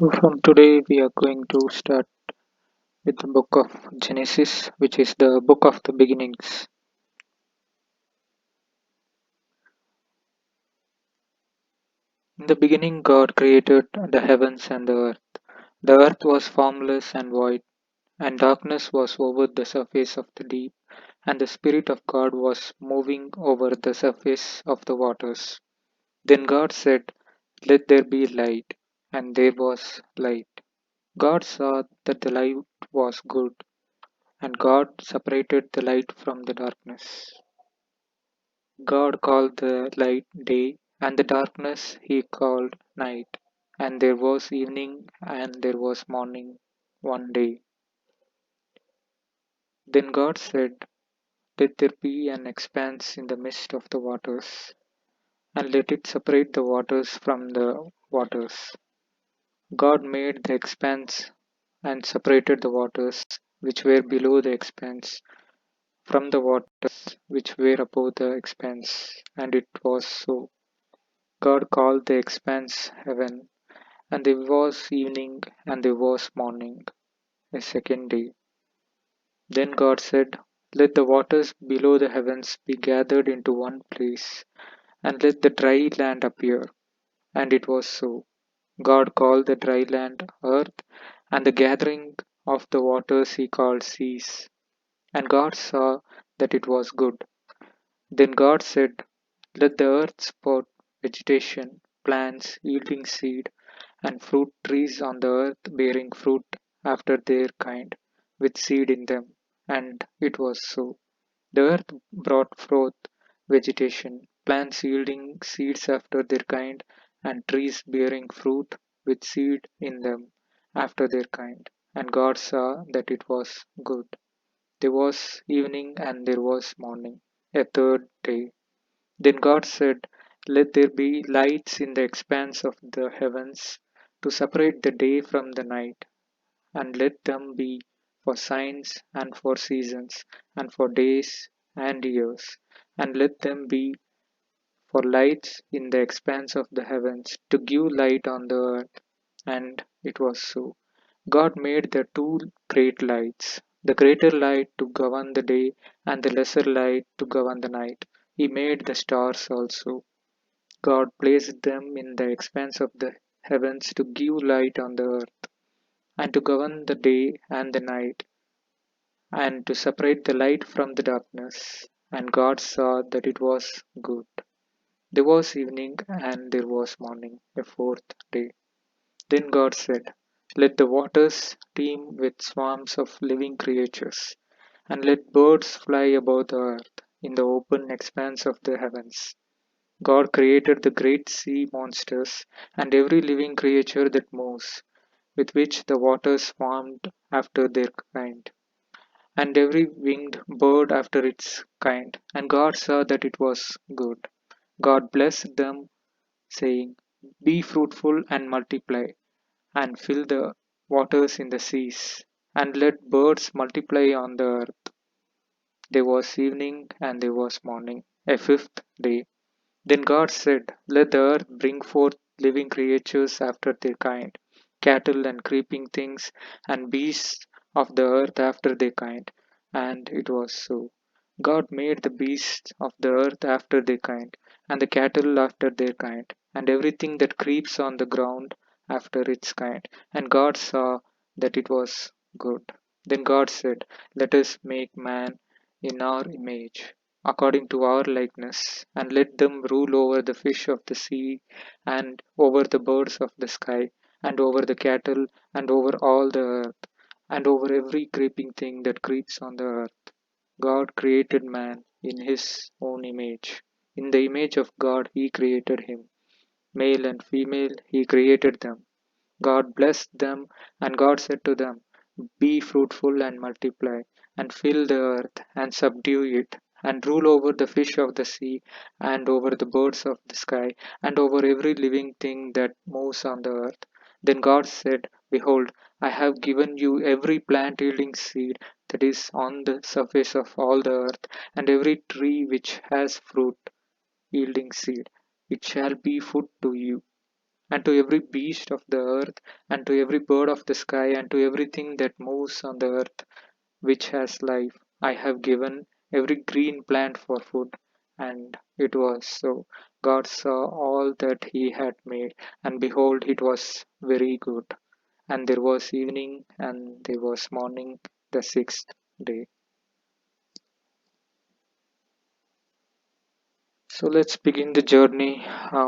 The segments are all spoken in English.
So from today we are going to start with the book of Genesis, which is the book of the beginnings. In the beginning God created the heavens and the earth. The earth was formless and void, and darkness was over the surface of the deep, and the Spirit of God was moving over the surface of the waters. Then God said, "Let there be light," and there was light. God saw that the light was good, and God separated the light from the darkness. God called the light day, and the darkness he called night. And there was evening, and there was morning one day. Then God said, "Let there be an expanse in the midst of the waters, and let it separate the waters from the waters." God made the expanse and separated the waters which were below the expanse from the waters which were above the expanse, and it was so. God called the expanse heaven, and there was evening and there was morning, a second day. Then God said, "Let the waters below the heavens be gathered into one place, and let the dry land appear." And it was so. God called the dry land earth, and the gathering of the waters he called seas. And God saw that it was good. Then God said, "Let the earth sprout vegetation, plants yielding seed, and fruit trees on the earth bearing fruit after their kind, with seed in them." And it was so. The earth brought forth vegetation, plants yielding seeds after their kind, and trees bearing fruit with seed in them after their kind. And God saw that it was good. There was evening and there was morning, a third day. Then God said, "Let there be lights in the expanse of the heavens to separate the day from the night, and let them be for signs and for seasons, and for days and years, and let them be for lights in the expanse of the heavens to give light on the earth." And it was so. God made the two great lights, the greater light to govern the day, and the lesser light to govern the night. He made the stars also. God placed them in the expanse of the heavens to give light on the earth, and to govern the day and the night, and to separate the light from the darkness. And God saw that it was good. There was evening and there was morning, a fourth day. Then God said, "Let the waters teem with swarms of living creatures, and let birds fly above the earth in the open expanse of the heavens." God created the great sea monsters and every living creature that moves, with which the waters swarmed after their kind, and every winged bird after its kind. And God saw that it was good. God blessed them, saying, "Be fruitful and multiply, and fill the waters in the seas, and let birds multiply on the earth." There was evening and there was morning, a fifth day. Then God said, "Let the earth bring forth living creatures after their kind, cattle and creeping things, and beasts of the earth after their kind." And it was so. God made the beasts of the earth after their kind, and the cattle after their kind, and everything that creeps on the ground after its kind. And God saw that it was good. Then God said, "Let us make man in our image, according to our likeness, and let them rule over the fish of the sea, and over the birds of the sky, and over the cattle, and over all the earth, and over every creeping thing that creeps on the earth." God created man in his own image. In the image of God he created him. Male and female he created them. God blessed them, and God said to them, "Be fruitful and multiply, and fill the earth, and subdue it, and rule over the fish of the sea, and over the birds of the sky, and over every living thing that moves on the earth." Then God said, "Behold, I have given you every plant yielding seed that is on the surface of all the earth, and every tree which has fruit yielding seed. It shall be food to you. and to every beast of the earth, and to every bird of the sky, and to everything that moves on the earth, which has life. I have given every green plant for food. And it was so. God saw all that he had made, and behold, it was very good. And there was evening, and there was morning, the sixth day. So let's begin the journey.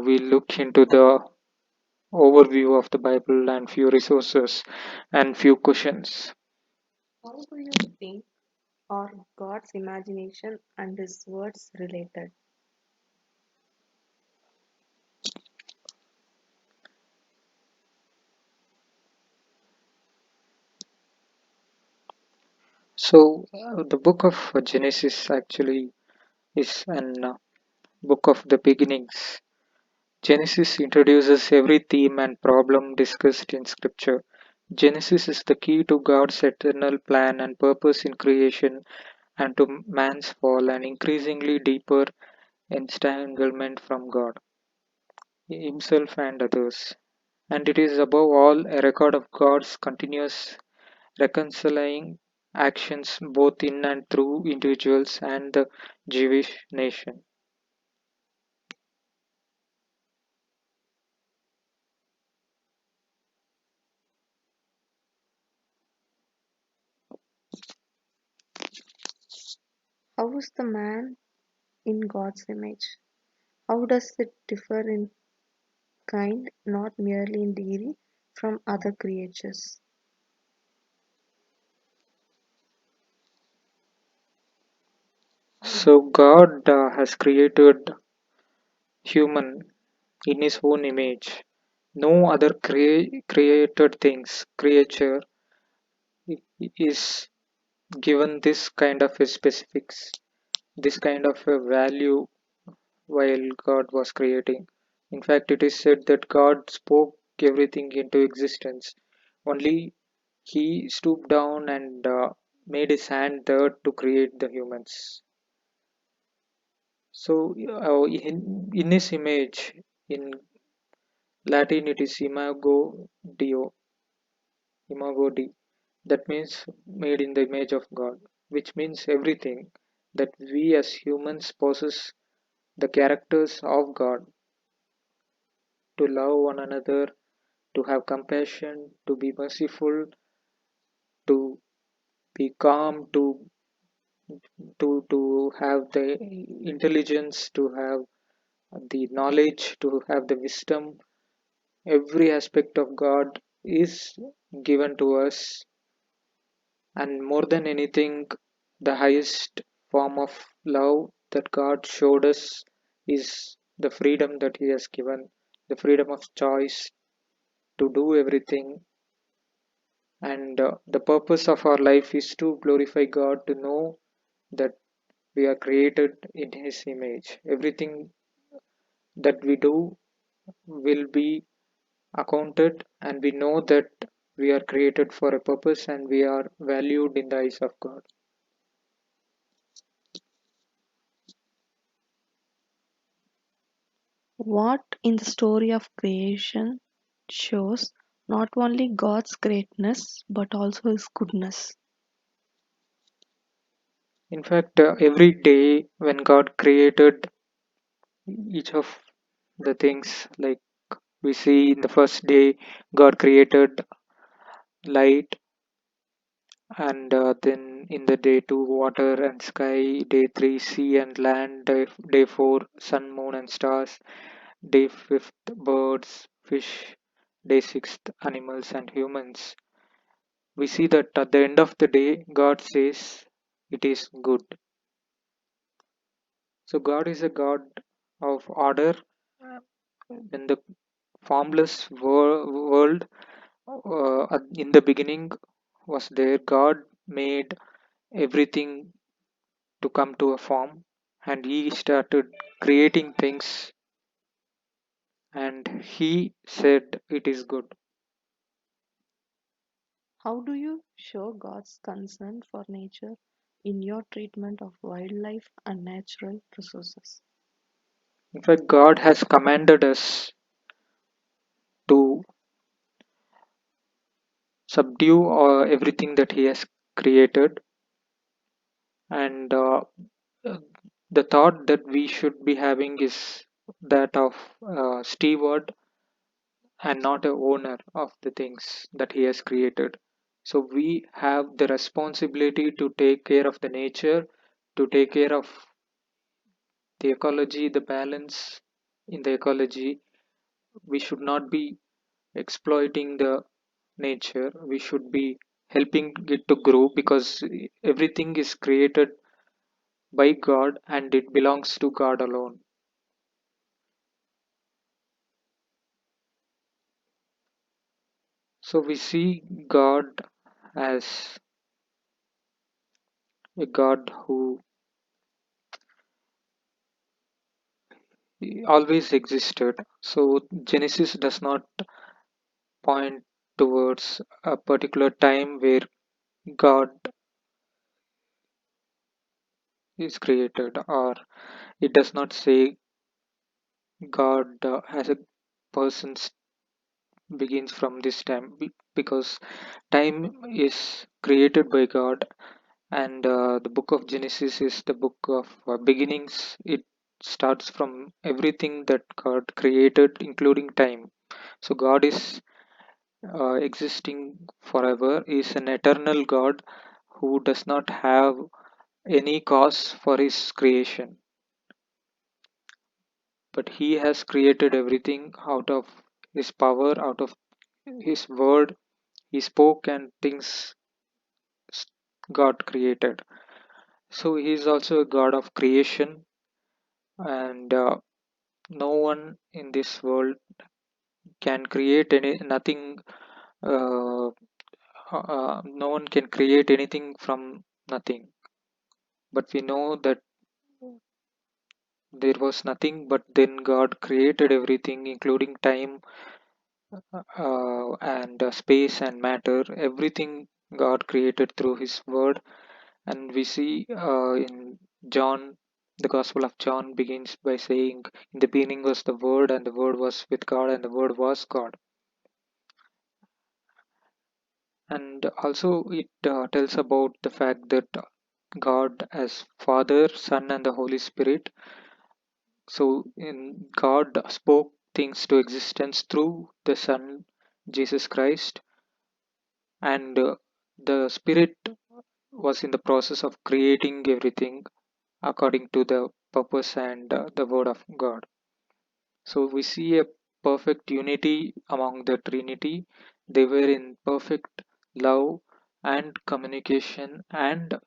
We look into the overview of the Bible and few resources and few questions. How do you think are God's imagination and His words related? So the book of Genesis actually is an book of the beginnings. Genesis introduces every theme and problem discussed in Scripture. Genesis is the key to God's eternal plan and purpose in creation and to man's fall and increasingly deeper entanglement from God, Himself, and others. And it is above all a record of God's continuous reconciling actions both in and through individuals and the Jewish nation. How is the man in God's image? How does it differ in kind, not merely in degree, from other creatures? So God has created human in his own image. No other created things, creature is given this kind of a specifics, this kind of a value while God was creating. In fact, it is said that God spoke everything into existence. Only he stooped down and made his hand dirt to create the humans. So, in his image, in Latin, it is imago Dei. That means made in the image of God, which means everything that we as humans possess the characters of God to love one another, to have compassion, to be merciful, to be calm, to have the intelligence, to have the knowledge, to have the wisdom. Every aspect of God is given to us, and more than anything, the highest form of love that God showed us is the freedom that He has given, the freedom of choice to do everything. And the purpose of our life is to glorify God, to know that we are created in His image. Everything that we do will be accounted, and we know that we are created for a purpose and we are valued in the eyes of God. What in the story of creation shows not only God's greatness but also His goodness? In fact, every day when God created each of the things, like we see in the first day, God created light, and then in the day 2, water and sky, day 3, sea and land, day 4, sun, moon, and stars, day 5th, birds, fish, day 6th, animals and humans. We see that at the end of the day, God says it is good. So, God is a God of order. In the formless world, in the beginning was there, God made everything to come to a form, and He started creating things, and He said it is good. How do you show God's concern for nature in your treatment of wildlife and natural resources? In fact, God has commanded us to subdue everything that he has created. And uh, the thought that we should be having is that of steward and not a owner of the things that he has created. So we have the responsibility to take care of the nature, to take care of the ecology, the balance in the ecology. We should not be exploiting the nature. We should be helping it to grow, because everything is created by God and it belongs to God alone. So we see God as a God who always existed. So Genesis does not point towards a particular time where God is created, or it does not say God as a person begins from this time, because time is created by God, and the book of Genesis is the book of beginnings. It starts from everything that God created, including time. So God is existing forever, is an eternal God who does not have any cause for his creation, but he has created everything out of his power, out of his word. He spoke and things got created. So he is also a God of creation, and no one in this world can create any nothing. No one can create anything from nothing. But we know that there was nothing, but then God created everything, including time, and space and matter. Everything God created through His Word. And we see in John, the Gospel of John begins by saying, "In the beginning was the Word, and the Word was with God, and the Word was God." And also, it tells about the fact that God as Father, Son, and the Holy Spirit. So, in God spoke things to existence through the Son, Jesus Christ, and the Spirit was in the process of creating everything according to the purpose and the Word of God. So, we see a perfect unity among the Trinity. They were in perfect love and communication and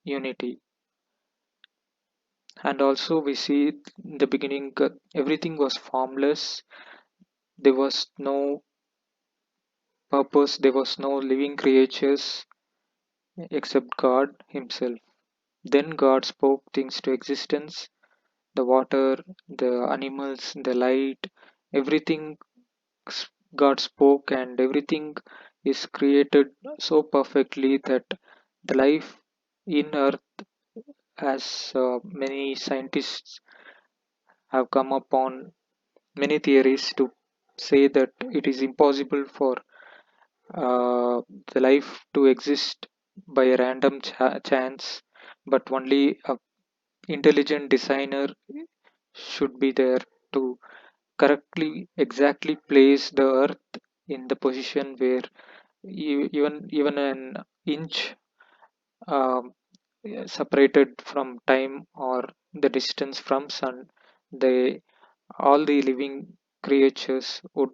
unity. And also, we see in the beginning everything was formless. There was no purpose, there was no living creatures except God Himself. Then God spoke things to existence, the water, the animals, the light, everything God spoke, and everything is created so perfectly that the life in earth, as many scientists have come upon many theories to say that it is impossible for uh, the life to exist by a random chance, but only a intelligent designer should be there to correctly exactly place the earth in the position where even an inch um, separated from time or the distance from sun, they all the living creatures would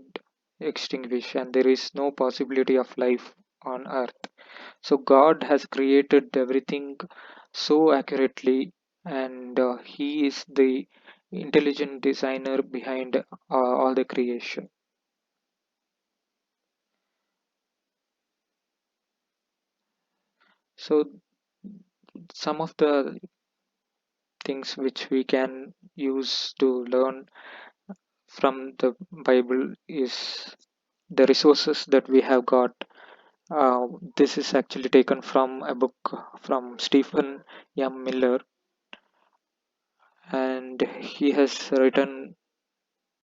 extinguish, and there is no possibility of life on earth. So God has created everything so accurately, and He is the intelligent designer behind all the creation. So some of the things which we can use to learn from the Bible is the resources that we have got. This is actually taken from a book from Stephen M. Miller, and he has written